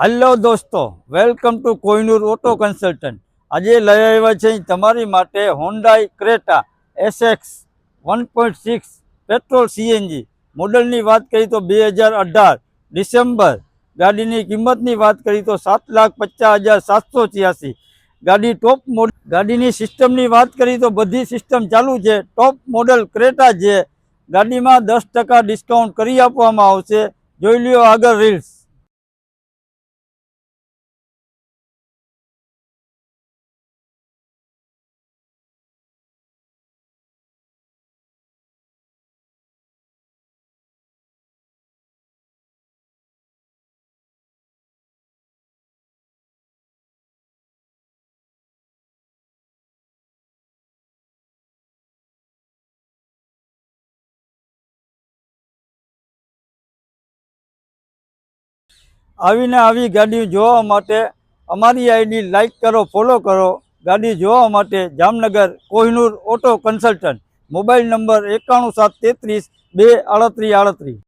Hello दोस्तों, welcome to Kohinoor auto कन्सल्टન્ટ। आज लई आव्या छे तमारी माटे Hyundai Creta SX 1.6 petrol CNG मॉडलनी बात करी तो 2018 डिसेम्बर। गाड़ीनी किंमतनी बात करी तो 7,50,786। गाड़ी टॉप मॉडल। गाड़ीनी सिस्टमनी बात करी तो बधी सिस्टम चालू है। टॉप मॉडल क्रेटा है। गाड़ी में 10% डिस्काउंट करी आपवामां आवशे। जोई ल्यो आगळ रील्स। आवीने आवी गाड़ी जोवा माटे अमारी आईडी लाइक करो, फॉलो करो। गाड़ी जोवा माटे Jamnagar Kohinoor auto consultant. Mobile number 91 733 2 38 38।